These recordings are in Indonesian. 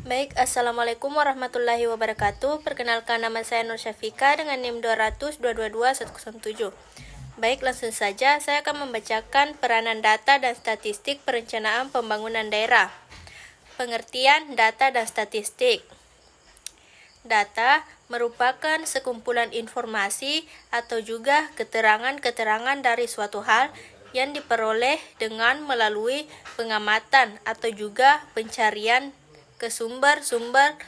Baik, Assalamualaikum warahmatullahi wabarakatuh. Perkenalkan, nama saya Nur Syafika dengan NIM 200222107. Baik, langsung saja saya akan membacakan peranan data dan statistik perencanaan pembangunan daerah. Pengertian data dan statistik. Data merupakan sekumpulan informasi atau juga keterangan-keterangan dari suatu hal yang diperoleh dengan melalui pengamatan atau juga pencarian ke sumber-sumber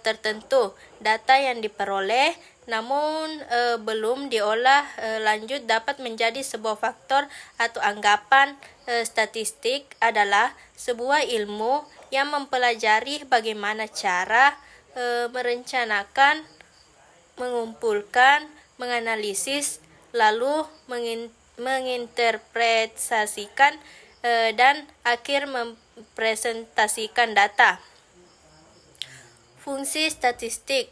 tertentu. Data yang diperoleh namun belum diolah lanjut dapat menjadi sebuah faktor atau anggapan. Statistik adalah sebuah ilmu yang mempelajari bagaimana cara merencanakan, mengumpulkan, menganalisis, lalu menginterpretasikan dan akhir mempresentasikan data. Fungsi statistik.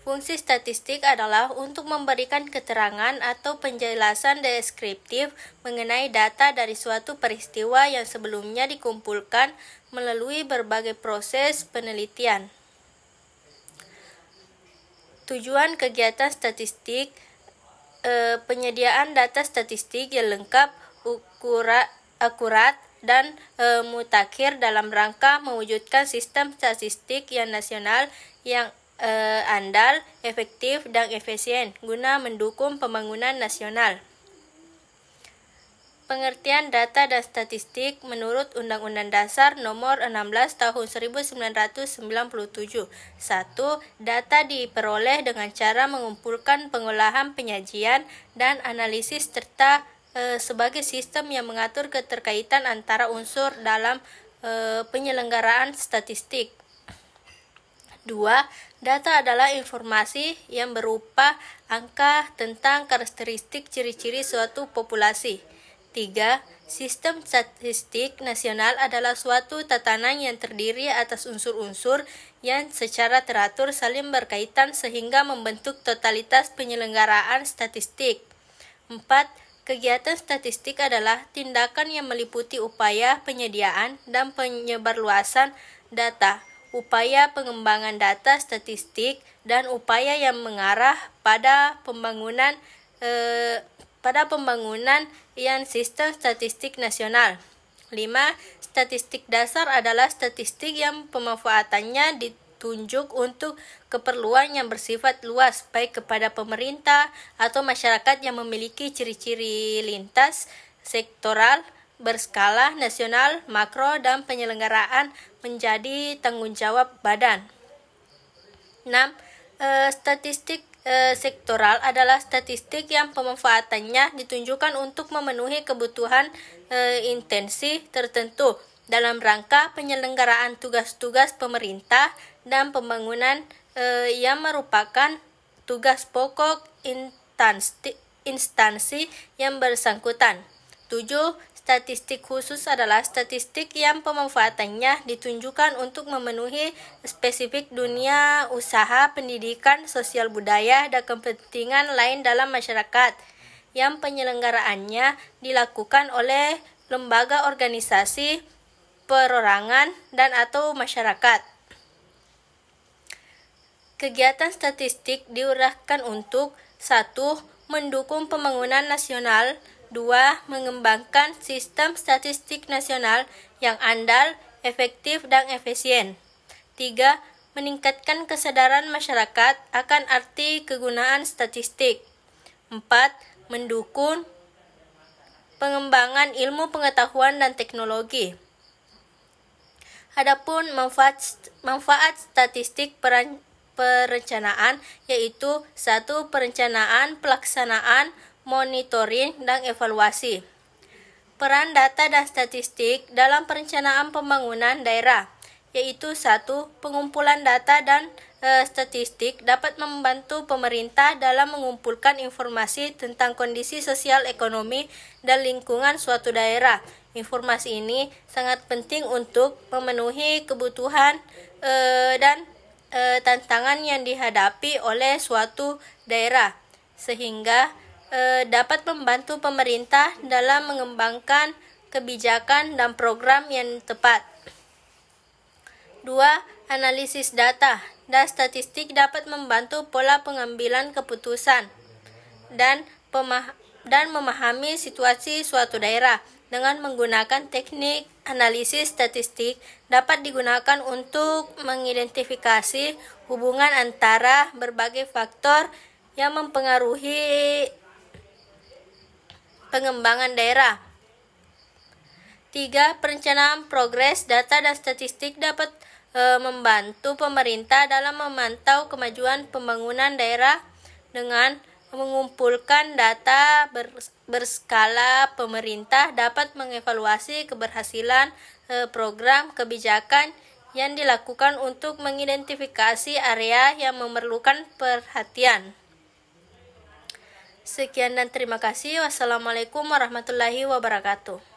Fungsi statistik adalah untuk memberikan keterangan atau penjelasan deskriptif mengenai data dari suatu peristiwa yang sebelumnya dikumpulkan melalui berbagai proses penelitian. Tujuan kegiatan statistik, penyediaan data statistik yang lengkap, akurat, dan mutakhir dalam rangka mewujudkan sistem statistik yang nasional yang andal, efektif, dan efisien guna mendukung pembangunan nasional. Pengertian data dan statistik menurut Undang-Undang Dasar Nomor 16 Tahun 1997. 1. Data diperoleh dengan cara mengumpulkan, pengolahan, penyajian, dan analisis serta sebagai sistem yang mengatur keterkaitan antara unsur dalam penyelenggaraan statistik. 2. Data adalah informasi yang berupa angka tentang karakteristik ciri-ciri suatu populasi. 3. Sistem statistik nasional adalah suatu tatanan yang terdiri atas unsur-unsur yang secara teratur saling berkaitan sehingga membentuk totalitas penyelenggaraan statistik. 4. Kegiatan statistik adalah tindakan yang meliputi upaya penyediaan dan penyebarluasan data, upaya pengembangan data statistik, dan upaya yang mengarah pada pembangunan yang sistem statistik nasional. 5. Statistik dasar adalah statistik yang pemanfaatannya ditunjuk untuk keperluan yang bersifat luas, baik kepada pemerintah atau masyarakat yang memiliki ciri-ciri lintas, sektoral, berskala nasional, makro, dan penyelenggaraan menjadi tanggung jawab badan. 6. Statistik sektoral adalah statistik yang pemanfaatannya ditunjukkan untuk memenuhi kebutuhan intensi tertentu dalam rangka penyelenggaraan tugas-tugas pemerintah dan pembangunan yang merupakan tugas pokok instansi yang bersangkutan. 7. Statistik khusus adalah statistik yang pemanfaatannya ditunjukkan untuk memenuhi spesifik dunia usaha, pendidikan, sosial budaya, dan kepentingan lain dalam masyarakat, yang penyelenggaraannya dilakukan oleh lembaga, organisasi, perorangan, dan atau masyarakat. Kegiatan statistik diurahkan untuk 1. Mendukung pembangunan nasional, 2. Mengembangkan sistem statistik nasional yang andal, efektif, dan efisien. 3. Meningkatkan kesadaran masyarakat akan arti kegunaan statistik. 4. Mendukung pengembangan ilmu pengetahuan dan teknologi. Adapun manfaat statistik perencanaan yaitu 1. Perencanaan, pelaksanaan, monitoring, dan evaluasi. Peran data dan statistik dalam perencanaan pembangunan daerah yaitu 1. Pengumpulan data dan statistik dapat membantu pemerintah dalam mengumpulkan informasi tentang kondisi sosial, ekonomi, dan lingkungan suatu daerah. Informasi ini sangat penting untuk memenuhi kebutuhan dan tantangan yang dihadapi oleh suatu daerah, sehingga dapat membantu pemerintah dalam mengembangkan kebijakan dan program yang tepat. 2. Analisis data. Statistik dapat membantu pola pengambilan keputusan dan memahami situasi suatu daerah. Dengan menggunakan teknik analisis statistik dapat digunakan untuk mengidentifikasi hubungan antara berbagai faktor yang mempengaruhi pengembangan daerah. 3. Perencanaan progres. Data dan statistik dapat membantu pemerintah dalam memantau kemajuan pembangunan daerah. Dengan mengumpulkan data berskala, pemerintah dapat mengevaluasi keberhasilan program kebijakan yang dilakukan untuk mengidentifikasi area yang memerlukan perhatian. Sekian dan terima kasih. Wassalamualaikum warahmatullahi wabarakatuh.